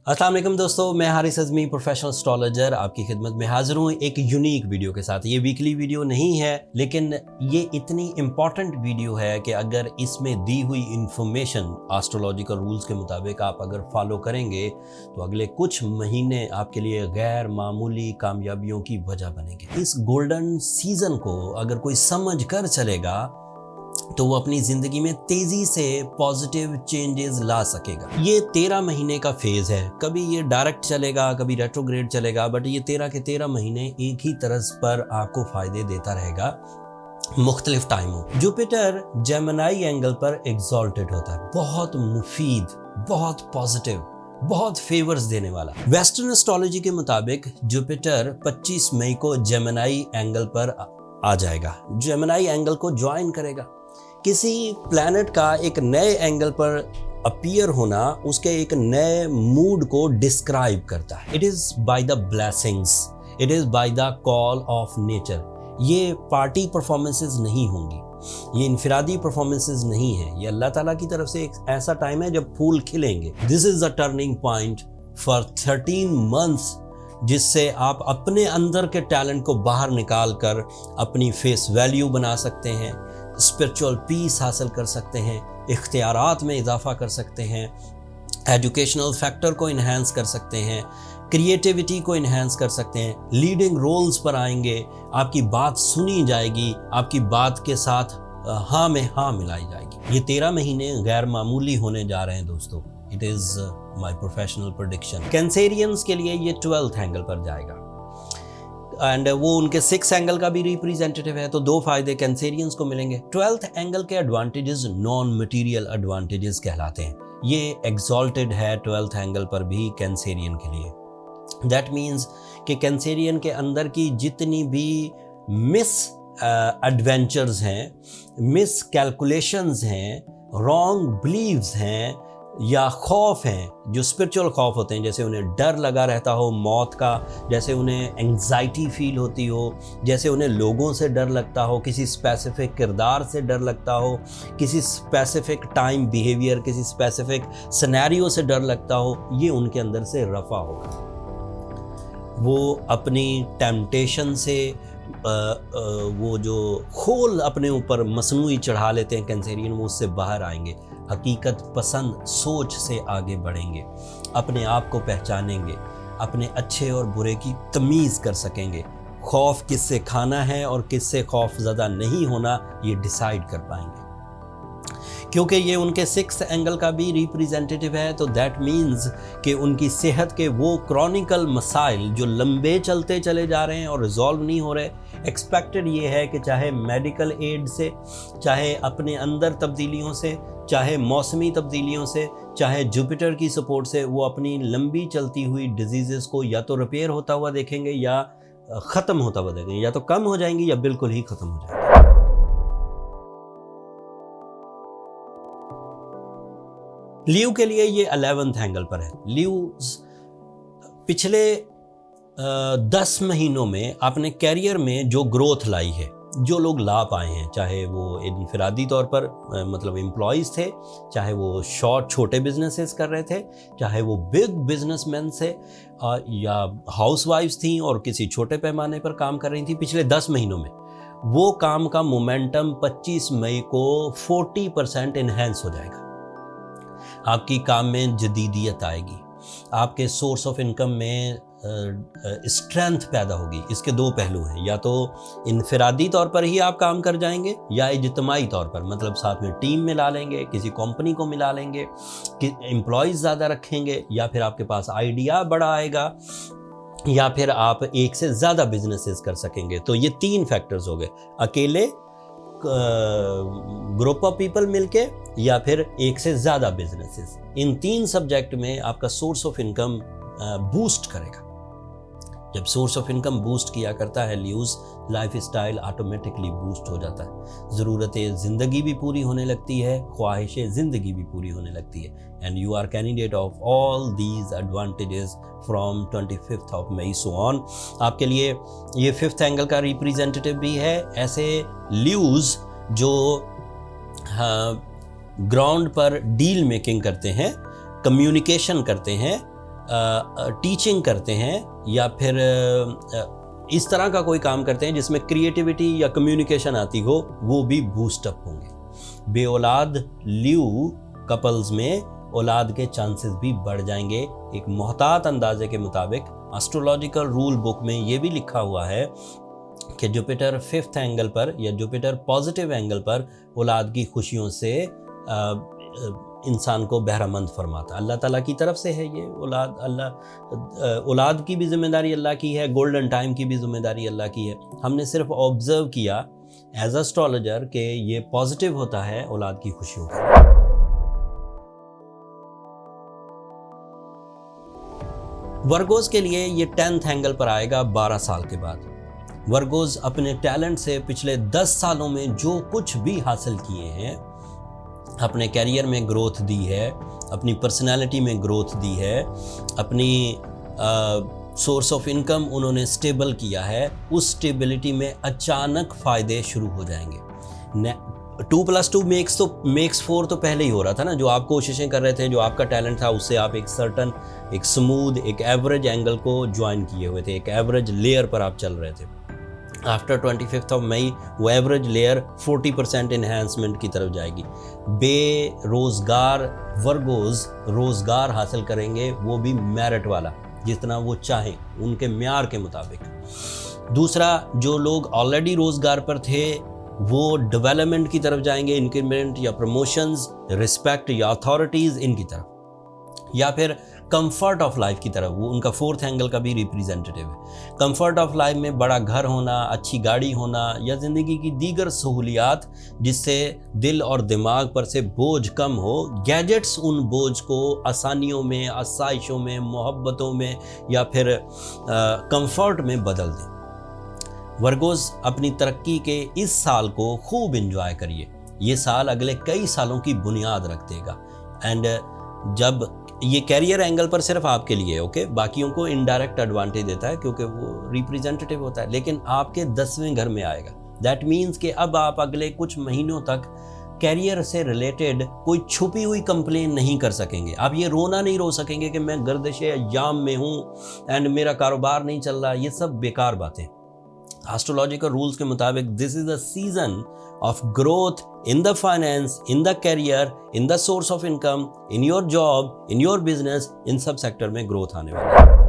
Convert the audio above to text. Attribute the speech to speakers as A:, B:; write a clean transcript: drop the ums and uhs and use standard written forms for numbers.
A: अस्सलाम वालेकुम दोस्तों, मैं हारिस अज़मी प्रोफेशनल एस्ट्रोलॉजर आपकी खिदमत में हाजिर हूँ एक यूनिक वीडियो के साथ। ये वीकली वीडियो नहीं है, लेकिन ये इतनी इम्पॉर्टेंट वीडियो है कि अगर इसमें दी हुई इंफॉर्मेशन एस्ट्रोलॉजिकल रूल्स के मुताबिक आप अगर फॉलो करेंगे तो अगले कुछ महीने आपके लिए गैर मामूली कामयाबियों की वजह बनेंगे। इस गोल्डन सीजन को अगर कोई समझ कर चलेगा तो वो अपनी ज़िंदगी में तेज़ी से पॉजिटिव चेंजेस ला सकेगा। ये 13 महीने का फेज़ है, कभी ये डायरेक्ट चलेगा, कभी रेट्रोग्रेड चलेगा, बट ये 13 के 13 महीने एक ही तरस पर आपको फ़ायदे देता रहेगा मुख्तलिफ टाइमों। जुपिटर जेमिनी एंगल पर एग्जॉल्टेड होता है, बहुत मुफीद, बहुत पॉजिटिव, बहुत फेवर्स देने वाला। वेस्टर्न एस्ट्रोलॉजी के मुताबिक जुपिटर 25 मई को जेमिनी एंगल पर आ जाएगा, जेमिनी एंगल को ज्वाइन करेगा। किसी प्लैनेट का एक नए एंगल पर अपीयर होना उसके एक नए मूड को डिस्क्राइब करता है। It is by the blessings, it is by the call of nature. ये पार्टी परफॉर्मेंसेस नहीं होंगी, ये इनफिरादी परफॉर्मेंसेस नहीं है, ये अल्लाह ताला की तरफ से एक ऐसा टाइम है जब फूल खिलेंगे। This is the turning point for 13 months, जिससे आप अपने अंदर के टैलेंट को बाहर निकाल कर अपनी फेस वैल्यू बना सकते हैं, स्पिरिचुअल पीस हासिल कर सकते हैं, इख्तियारात में इजाफा कर सकते हैं, एजुकेशनल फैक्टर को इन्हेंस कर सकते हैं, क्रिएटिविटी को इन्हेंस कर सकते हैं, लीडिंग रोल्स पर आएंगे, आपकी बात सुनी जाएगी, आपकी बात के साथ हाँ में हाँ मिलाई जाएगी। ये 13 महीने गैर मामूली होने जा रहे हैं दोस्तों। It is my professional prediction. Cancerians के लिए ये 12th एंगल पर जाएगा एंड वो उनके 6th एंगल का भी रिप्रेजेंटेटिव है, तो 2 फायदे कैंसेरियंस को मिलेंगे। 12th एंगल के एडवांटेजेस नॉन मटेरियल एडवांटेजेस कहलाते हैं। ये एग्जॉल्टेड है 12th एंगल पर भी कैंसेरियन के लिए। दैट मीन्स कि कैंसेरियन के अंदर की जितनी भी मिस एडवेंचर्स हैं, मिस कैलकुलेशंस हैं, रॉन्ग बिलीव्स हैं या खौफ हैं, जो स्पिरिचुअल खौफ होते हैं, जैसे उन्हें डर लगा रहता हो मौत का, जैसे उन्हें एंग्जाइटी फील होती हो, जैसे उन्हें लोगों से डर लगता हो, किसी स्पेसिफिक किरदार से डर लगता हो, किसी स्पेसिफिक टाइम बिहेवियर, किसी स्पेसिफिक सिनेरियो से डर लगता हो, ये उनके अंदर से रफ़ा होगा। वो अपनी टेम्पटेशन से वो जो खोल अपने ऊपर मसनूई चढ़ा लेते हैं कैंसेरियन, वो उससे बाहर आएंगे, हकीकत पसंद सोच से आगे बढ़ेंगे, अपने आप को पहचानेंगे, अपने अच्छे और बुरे की तमीज़ कर सकेंगे, खौफ किससे खाना है और किससे खौफ ज़्यादा नहीं होना ये डिसाइड कर पाएंगे। क्योंकि ये उनके 6th एंगल का भी रिप्रेजेंटेटिव है, तो दैट मीन्स कि उनकी सेहत के वो क्रॉनिकल मसाइल जो लंबे चलते चले जा रहे हैं और रिजॉल्व नहीं हो रहे, एक्सपेक्टेड ये है कि चाहे मेडिकल एड से, चाहे अपने अंदर तब्दीलियों से, चाहे मौसमी तब्दीलियों से, चाहे जुपिटर की सपोर्ट से, वो अपनी लंबी चलती हुई डिजीज़ेस को या तो रिपेयर होता हुआ देखेंगे या ख़त्म होता हुआ देखेंगे, या तो कम हो जाएंगी या बिल्कुल ही ख़त्म हो जाएंगी। लीव के लिए ये 11th एंगल पर है। लीव पिछले 10 महीनों में अपने कैरियर में जो ग्रोथ लाई है, जो लोग ला पाए हैं, चाहे वो इनफिरादी तौर पर मतलब एम्प्लॉयज़ थे, चाहे वो छोटे बिजनेसेस कर रहे थे, चाहे वो बिग बिजनेसमैन से या हाउसवाइफ्स थी और किसी छोटे पैमाने पर काम कर रही थी, पिछले 10 महीनों में वो काम का मोमेंटम 25 मई को 40% इन्हेंस हो जाएगा। आपकी काम में जदीदियत आएगी, आपके सोर्स ऑफ इनकम में स्ट्रेंथ पैदा होगी। इसके 2 पहलू हैं, या तो इनफिरादी तौर पर ही आप काम कर जाएंगे या इज्तिमाई तौर पर, मतलब साथ में टीम मिला लेंगे, किसी कंपनी को मिला लेंगे, कि एम्प्लॉयज़ ज़्यादा रखेंगे, या फिर आपके पास आइडिया बड़ा आएगा, या फिर आप एक से ज़्यादा बिजनेसेस कर सकेंगे। तो ये 3 फैक्टर्स हो गए, अकेले, ग्रुप ऑफ पीपल मिलके, या फिर एक से ज़्यादा बिजनेसेस। इन 3 सब्जेक्ट में आपका सोर्स ऑफ इनकम बूस्ट करेगा। जब सोर्स ऑफ इनकम बूस्ट किया करता है leaves, life style automatically boost हो जाता है, ज़रूरतें ज़िंदगी भी पूरी होने लगती है, ख्वाहिशें ज़िंदगी भी पूरी होने लगती है। And you are candidate of all these advantages from 25th of May so on. आपके लिए ये 5th एंगल का रिप्रेजेंटेटिव भी है। ऐसे लीव्स जो ग्राउंड पर डील मेकिंग करते हैं, कम्युनिकेशन करते हैं, टीचिंग करते हैं या फिर इस तरह का कोई काम करते हैं जिसमें क्रिएटिविटी या कम्युनिकेशन आती हो, वो भी बूस्टअप होंगे। बेऔलाद ल्यू कपल्स में औलाद के चांसेस भी बढ़ जाएंगे। एक मोहतात अंदाजे के मुताबिक एस्ट्रोलॉजिकल रूल बुक में ये भी लिखा हुआ है कि जुपिटर 5th एंगल पर या जुपिटर पॉजिटिव एंगल पर औलाद की खुशियों से इंसान को बहरामंद फरमाता। अल्लाह ताला की तरफ से है ये औलाद। औलाद की भी जिम्मेदारी अल्लाह की है, गोल्डन टाइम की भी जिम्मेदारी अल्लाह की है। हमने सिर्फ ऑब्जर्व किया एज एस्ट्रोलॉजर कि ये पॉजिटिव होता है औलाद की खुशियों का। वर्गोस के लिए ये 10th एंगल पर आएगा 12 साल के बाद। वर्गोस अपने टैलेंट से पिछले 10 सालों में जो कुछ भी हासिल किए हैं, अपने कैरियर में ग्रोथ दी है, अपनी पर्सनालिटी में ग्रोथ दी है, अपनी सोर्स ऑफ इनकम उन्होंने स्टेबल किया है, उस स्टेबिलिटी में अचानक फ़ायदे शुरू हो जाएंगे। 2+2 मेक्स 4 तो पहले ही हो रहा था ना। जो आप कोशिशें कर रहे थे, जो आपका टैलेंट था, उससे आप एक सर्टन, एक स्मूथ, एक एवरेज एंगल को ज्वाइन किए हुए थे, एक एवरेज लेयर पर आप चल रहे थे। आफ्टर 25th of मई वो एवरेज लेयर 40% इन्हेंसमेंट की तरफ जाएगी। बेरोज़गार वर्गोज रोज़गार हासिल करेंगे, वो भी मेरिट वाला, जितना वो चाहें उनके म्यार के मुताबिक। दूसरा, जो लोग ऑलरेडी रोज़गार पर थे वो डेवलपमेंट की तरफ जाएंगे, इंक्रीमेंट या प्रमोशंस, रिस्पेक्ट या अथॉरिटीज़ इनकी तरफ, या फिर कंफर्ट ऑफ लाइफ की तरफ। वो उनका 4th एंगल का भी रिप्रेजेंटेटिव है। कंफर्ट ऑफ लाइफ में बड़ा घर होना, अच्छी गाड़ी होना या ज़िंदगी की दीगर सहूलियात जिससे दिल और दिमाग पर से बोझ कम हो। गैजेट्स उन बोझ को आसानियों में, आसाइशों में, मोहब्बतों में या फिर कंफर्ट में बदल दें। वर्गोस अपनी तरक्की के इस साल को खूब एंजॉय करिए। ये साल अगले कई सालों की बुनियाद रख देगा। एंड जब ये कैरियर एंगल पर सिर्फ आपके लिए, ओके, बाकियों को इनडायरेक्ट एडवांटेज देता है क्योंकि वो रिप्रेजेंटेटिव होता है, लेकिन आपके 10वें घर में आएगा। दैट मीन्स कि अब आप अगले कुछ महीनों तक कैरियर से रिलेटेड कोई छुपी हुई कंप्लेन नहीं कर सकेंगे। आप ये रोना नहीं रो सकेंगे कि मैं गर्दिश अय्याम में हूँ एंड मेरा कारोबार नहीं चल रहा। ये सब बेकार बातें। एस्ट्रोलॉजिकल रूल्स के मुताबिक this is a season of growth in the finance, in the career, in the source of income, in your job, in your business. इन सब सेक्टर में ग्रोथ आने वाला है।